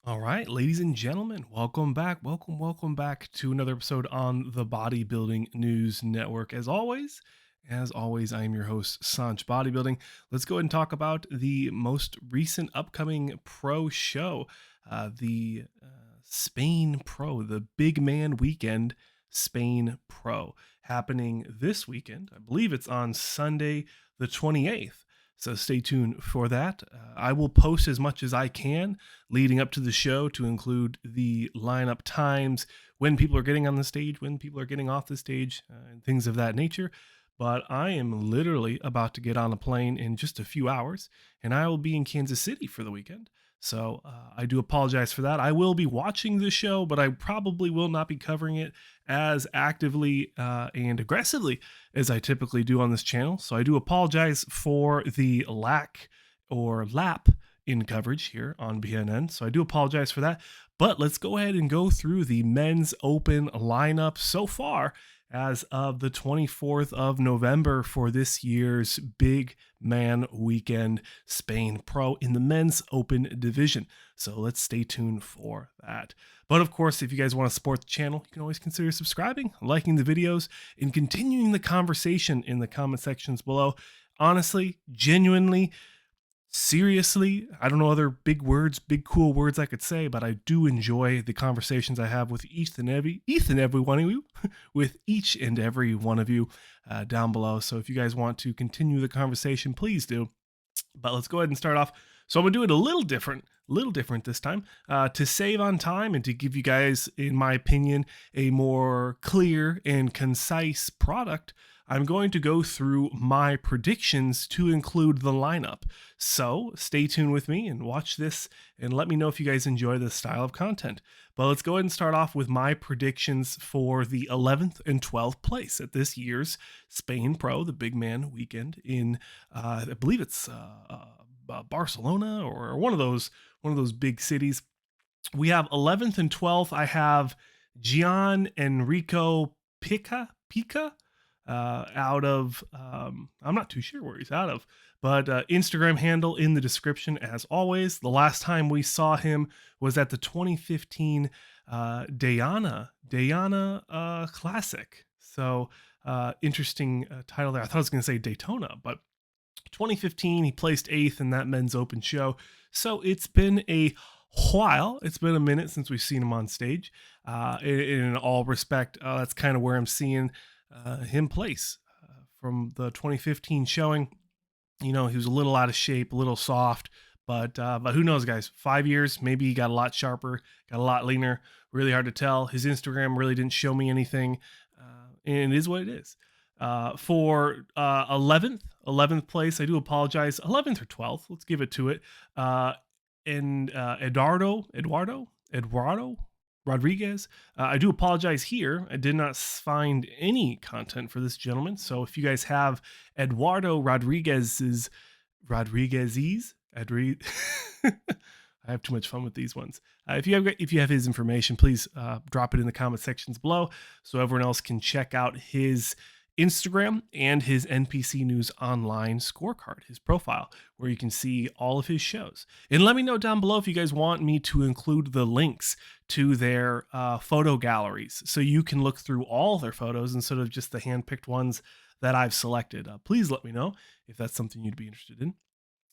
All right, ladies and gentlemen, welcome back. Welcome back to another episode on the Bodybuilding News Network. As always, I am your host, Sanch Bodybuilding. Let's go ahead and talk about the most recent upcoming pro show, the Spain Pro, the Big Man Weekend Spain Pro, happening this weekend. I believe it's on Sunday, the 28th. So stay tuned for that. I will post as much as I can leading up to the show to include the lineup times, when people are getting on the stage, when people are getting off the stage, and things of that nature. But I am literally about to get on a plane in just a few hours, and I will be in Kansas City for the weekend. So I do apologize for that. I will be watching the show, but I probably will not be covering it as actively and aggressively as I typically do on this channel. So I do apologize for the lack or lap in coverage here on BNN. So I do apologize for that. But let's go ahead and go through the men's open lineup so far as of the 24th of November for this year's Big Man Weekend Spain Pro in the men's open division. So let's stay tuned for that. But of course, if you guys want to support the channel, you can always consider subscribing, liking the videos, and continuing the conversation in the comment sections below. Honestly, genuinely, seriously, I don't know other big words, big cool words I could say, but I do enjoy the conversations I have with each and every one of you, with each and every one of you down below. So if you guys want to continue the conversation, please do. But let's go ahead and start off. So I'm gonna do it a little different this time, to save on time and to give you guys, in my opinion, a more clear and concise product. I'm going to go through my predictions to include the lineup. So stay tuned with me and watch this and let me know if you guys enjoy this style of content. But let's go ahead and start off with my predictions for the 11th and 12th place at this year's Spain Pro, the Big Man Weekend in, I believe it's Barcelona or one of those big cities. We have 11th and 12th. I have Gian Enrico Pica out of, I'm not too sure where he's out of, but Instagram handle in the description as always. The last time we saw him was at the 2015 Diana Classic. So interesting title there. I thought I was going to say Daytona, but 2015 he placed eighth in that men's open show. So it's been a while. It's been a minute since we've seen him on stage. In all respect, that's kind of where I'm seeing him place from the 2015 showing. You know, he was a little out of shape, a little soft, but who knows, guys? 5 years, maybe he got a lot sharper, got a lot leaner. Really hard to tell. His Instagram really didn't show me anything, and it is what it is. For 11th place, I do apologize. 11th or 12th, let's give it to it. And Eduardo Rodriguez. I do apologize here. I did not find any content for this gentleman. So if you guys have Eduardo Rodriguez's, I have too much fun with these ones. If you have his information, please drop it in the comment sections below, so everyone else can check out his Instagram and his NPC News Online scorecard, his profile, where you can see all of his shows. And let me know down below if you guys want me to include the links to their photo galleries so you can look through all their photos instead of just the handpicked ones that I've selected. Please let me know if that's something you'd be interested in.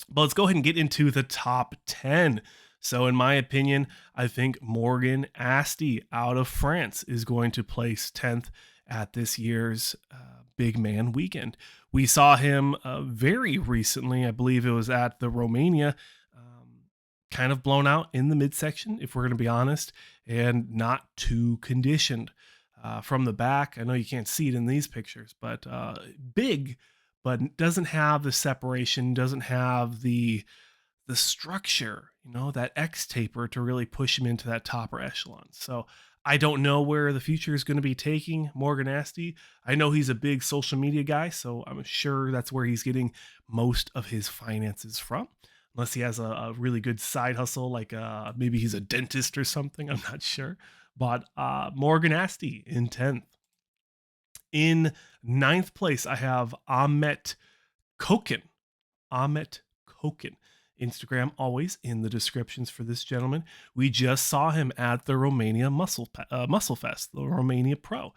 But let's go ahead and get into the top 10. So, in my opinion, I think Morgan Asti out of France is going to place 10th at this year's Big Man Weekend. We saw him very recently, I believe it was at the Romania, kind of blown out in the midsection, if we're going to be honest, and not too conditioned. From the back, I know you can't see it in these pictures, but big, but doesn't have the separation, doesn't have the structure, that X taper to really push him into that topper echelon. So I don't know where the future is going to be taking Morgan Asti. I know he's a big social media guy, so I'm sure that's where he's getting most of his finances from. Unless he has a really good side hustle, like maybe he's a dentist or something. I'm not sure. But Morgan Asti in 10th. In ninth place, I have Ahmet Kokin. Ahmet Kokin. Instagram always in the descriptions for this gentleman. We just saw him at the Romania Muscle Fest, the Romania Pro,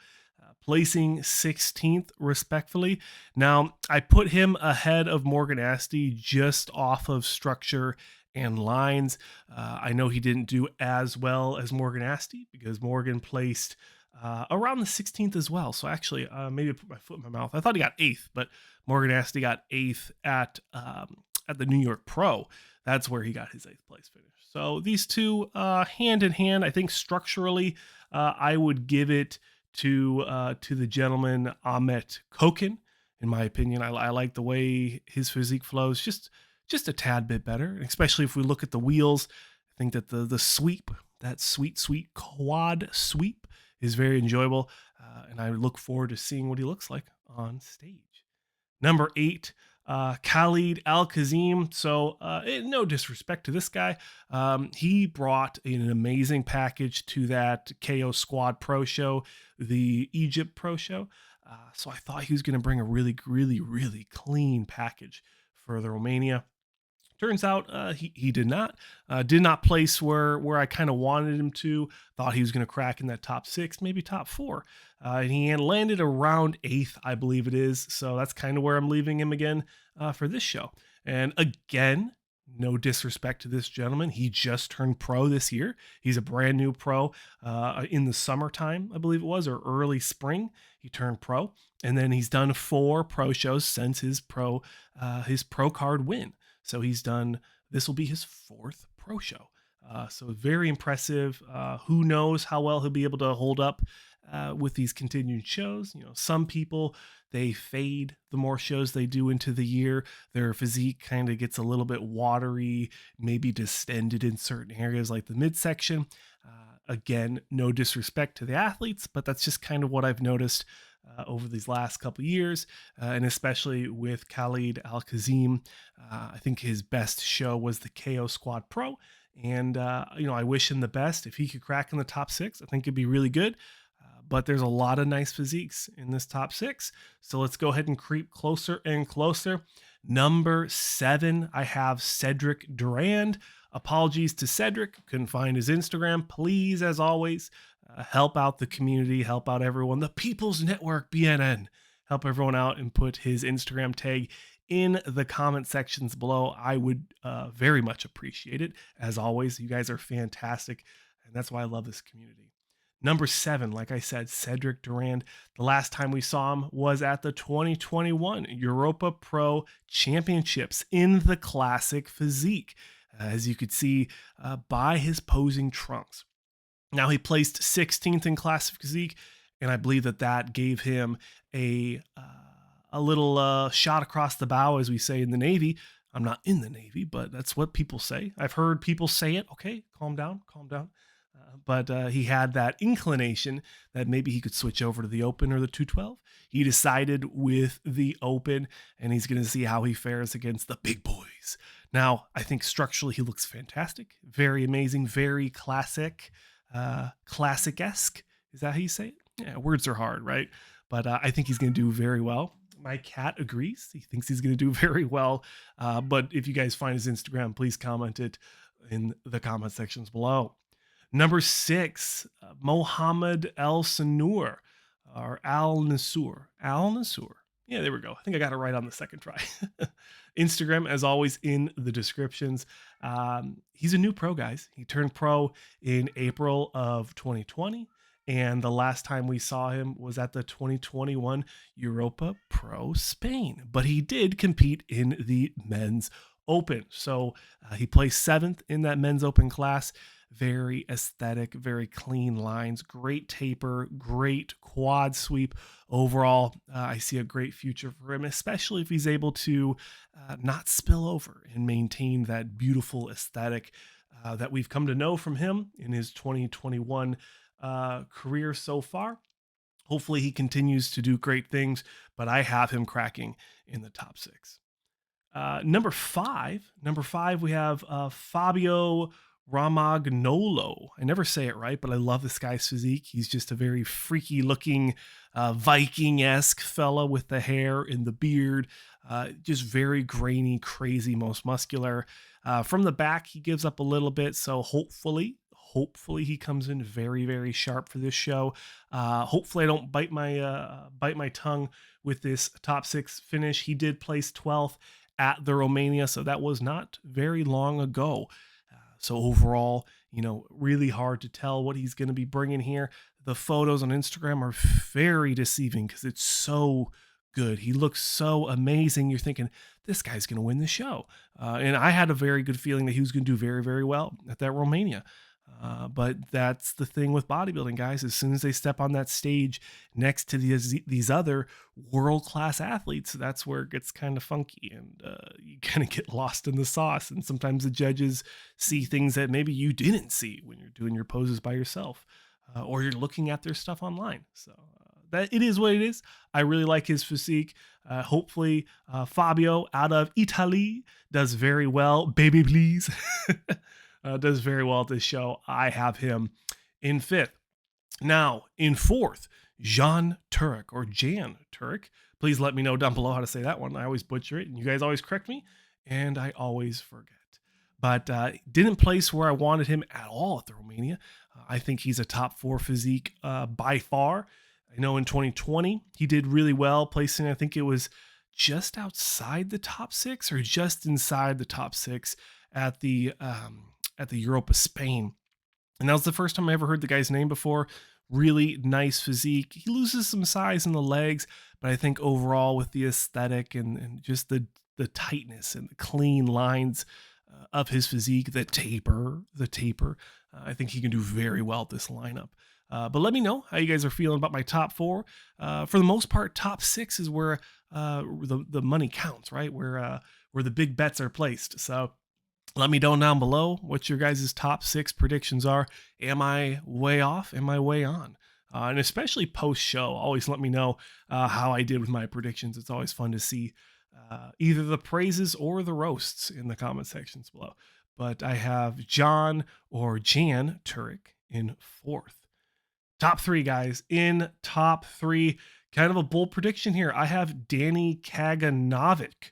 placing 16th respectfully. Now, I put him ahead of Morgan Asti just off of structure and lines. I know he didn't do as well as Morgan Asti because Morgan placed around the 16th as well. So actually, maybe I put my foot in my mouth. I thought he got 8th, but Morgan Asti got 8th at the New York Pro. That's where he got his 8th place finish. So these two hand in hand. I think structurally, I would give it to the gentleman Ahmet Kokin. In my opinion, I like the way his physique flows just a tad bit better, especially if we look at the wheels. I think that the sweep, that sweet quad sweep, is very enjoyable, and I look forward to seeing what he looks like on stage. Number 8, Khalid Al-Kazim. So, no disrespect to this guy. He brought an amazing package to that KO Squad Pro show, the Egypt Pro show. So I thought he was going to bring a really clean package for the Romania. Turns out he did not place where I kind of wanted him to. Thought he was going to crack in that top 6, maybe top 4. And he landed around 8th, I believe it is. So that's kind of where I'm leaving him again for this show. And again, no disrespect to this gentleman. He just turned pro this year. He's a brand new pro in the summertime, I believe it was, or early spring. He turned pro. And then he's done 4 pro shows since his pro card win. So this will be his 4th pro show. So very impressive. Who knows how well he'll be able to hold up with these continued shows. You know, some people, they fade the more shows they do into the year. Their physique kind of gets a little bit watery, maybe distended in certain areas like the midsection. Again, no disrespect to the athletes, but that's just kind of what I've noticed over these last couple of years, and especially with Khalid Al-Kazim. I think his best show was the KO Squad Pro, and I wish him the best. If he could crack in the top 6, I think it'd be really good. But there's a lot of nice physiques in this top 6, so let's go ahead and creep closer and closer. Number 7, I have Cedric Durand. Apologies to Cedric, couldn't find his Instagram. Please, as always, help out the community, help out everyone. The People's Network, BNN. Help everyone out and put his Instagram tag in the comment sections below. I would very much appreciate it. As always, you guys are fantastic, and that's why I love this community. Number 7, like I said, Cedric Durand. The last time we saw him was at the 2021 Europa Pro Championships in the classic physique, as you could see by his posing trunks. Now, he placed 16th in classic physique, and I believe that gave him a little shot across the bow, as we say in the Navy. I'm not in the Navy, but that's what people say. I've heard people say it. Okay, calm down. But he had that inclination that maybe he could switch over to the Open or the 212. He decided with the Open, and he's going to see how he fares against the big boys. Now, I think structurally he looks fantastic. Very amazing, very classic. Classic-esque. Is that how you say it? Yeah, words are hard, right? But I think he's going to do very well. My cat agrees. He thinks he's going to do very well. But if you guys find his Instagram, please comment it in the comment sections below. Number 6, Mohammed El Sanur, or Al Nasur. Al Nasur. Yeah, there we go. I think I got it right on the second try. Instagram, as always, in the descriptions. He's a new pro, guys. He turned pro in April of 2020. And the last time we saw him was at the 2021 Europa Pro Spain. But he did compete in the men's open. So he placed 7th in that men's open class. Very aesthetic, very clean lines, great taper, great quad sweep. Overall, I see a great future for him, especially if he's able to not spill over and maintain that beautiful aesthetic that we've come to know from him in his 2021 career so far. Hopefully he continues to do great things, but I have him cracking in the top 6. Number five, we have Fabio Romagnolo. I never say it right, but I love this guy's physique. He's just a very freaky looking Viking-esque fella with the hair and the beard. Just very grainy, crazy, most muscular. From the back, he gives up a little bit, so hopefully he comes in very, very sharp for this show. Hopefully I don't bite my tongue with this top 6 finish. He did place 12th at the Romania, so that was not very long ago. So overall, really hard to tell what he's going to be bringing here. The photos on Instagram are very deceiving because it's so good. He looks so amazing. You're thinking this guy's going to win the show. And I had a very good feeling that he was going to do very, very well at that Romania. But that's the thing with bodybuilding, guys. As soon as they step on that stage next to these other world-class athletes, that's where it gets kind of funky, and you kind of get lost in the sauce. And sometimes the judges see things that maybe you didn't see when you're doing your poses by yourself, or you're looking at their stuff online. So that it is what it is. I really like his physique. Hopefully, Fabio out of Italy does very well. Baby, please. Does very well at this show. I have him in 5th. Now, in 4th, Jan Turek. Please let me know down below how to say that one. I always butcher it, and you guys always correct me, and I always forget. But didn't place where I wanted him at all at the Romania. I think he's a top 4 physique by far. I know in 2020, he did really well, placing, I think it was just outside the top 6 or just inside the top 6 at the Europa Spain. And that was the first time I ever heard the guy's name before. Really nice physique. He loses some size in the legs, but I think overall with the aesthetic and just the tightness and the clean lines of his physique, the taper, I think he can do very well at this lineup. But let me know how you guys are feeling about my top 4. For the most part, top 6 is where the money counts, right? Where the big bets are placed. So let me know down below what your guys' top 6 predictions are. Am I way off? Am I way on? And especially post-show, always let me know how I did with my predictions. It's always fun to see either the praises or the roasts in the comment sections below. But I have Jan Turek in 4th. Top 3, guys. In top 3, kind of a bold prediction here. I have Danny Kaganovic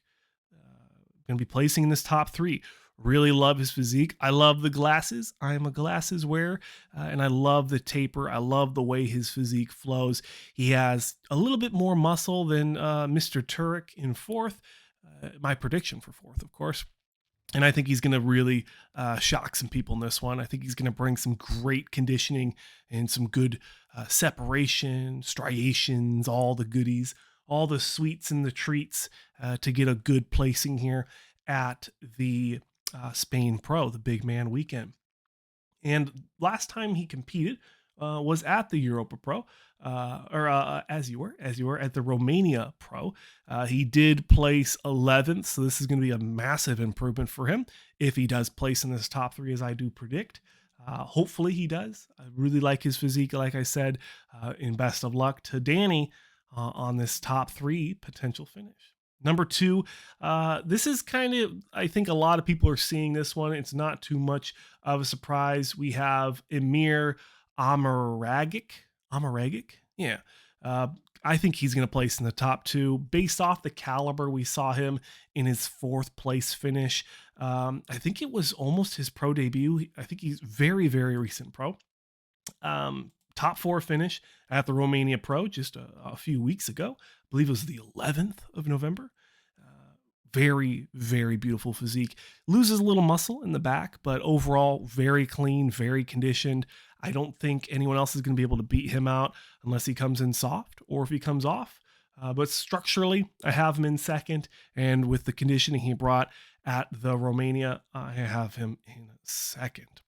going to be placing in this top 3. Really love his physique. I love the glasses. I'm a glasses wearer, and I love the taper. I love the way his physique flows. He has a little bit more muscle than Mr. Turek in 4th. My prediction for 4th, of course. And I think he's going to really shock some people in this one. I think he's going to bring some great conditioning and some good separation, striations, all the goodies, all the sweets and the treats to get a good placing here at the Spain Pro, the big man weekend. And last time he competed was at the Europa Pro, as you were at the Romania Pro. He did place 11th, so this is going to be a massive improvement for him if he does place in this top 3 as I do predict. Hopefully he does. I really like his physique, like I said, and best of luck to Danny on this top 3 potential finish. Number 2, this is kind of, I think a lot of people are seeing this one. It's not too much of a surprise. We have Emir Amaragic. Yeah. I think he's going to place in the top 2 based off the caliber. We saw him in his 4th place finish. I think it was almost his pro debut. I think he's very, very recent pro. Top 4 finish at the Romania Pro just a few weeks ago. I believe it was the 11th of November. Very, very beautiful physique. Loses a little muscle in the back, but overall very clean, very conditioned. I don't think anyone else is going to be able to beat him out unless he comes in soft or if he comes off. But structurally, I have him in 2nd. And with the conditioning he brought at the Romania, I have him in 2nd.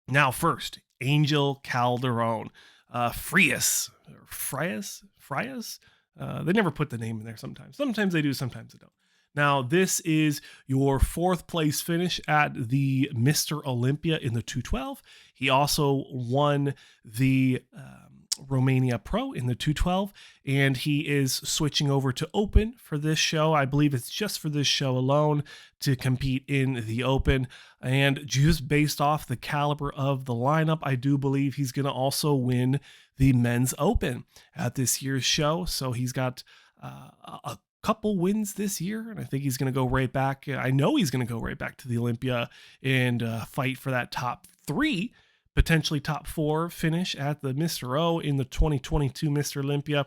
Now, first, Angel Calderon. Frias. They never put the name in there sometimes. Sometimes they do, sometimes they don't. Now, this is your 4th place finish at the Mr. Olympia in the 212. He also won the Romania Pro in the 212, and he is switching over to Open for this show. I believe it's just for this show alone to compete in the Open. And just based off the caliber of the lineup, I do believe he's going to also win the Men's Open at this year's show. So he's got a couple wins this year, and I think he's going to go right back. I know he's going to go right back to the Olympia and fight for that top 3, potentially top 4 finish at the Mr. O in the 2022 Mr. Olympia.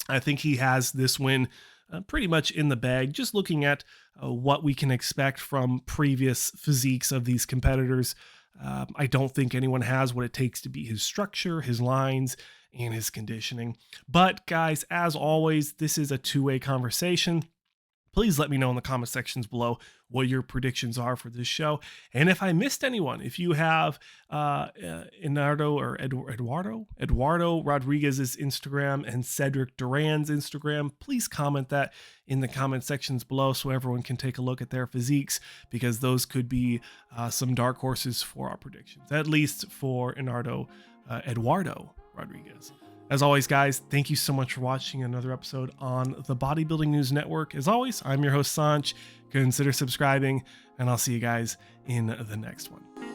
I think he has this win pretty much in the bag. Just looking at what we can expect from previous physiques of these competitors, I don't think anyone has what it takes to beat his structure, his lines, and his conditioning. But guys, as always, this is a two-way conversation. Please let me know in the comment sections below what your predictions are for this show. And if I missed anyone, if you have Eduardo Rodriguez's Instagram and Cedric Duran's Instagram, please comment that in the comment sections below so everyone can take a look at their physiques, because those could be some dark horses for our predictions, at least for Eduardo Rodriguez. As always, guys, thank you so much for watching another episode on the Bodybuilding News Network. As always, I'm your host, Sanch. Consider subscribing, and I'll see you guys in the next one.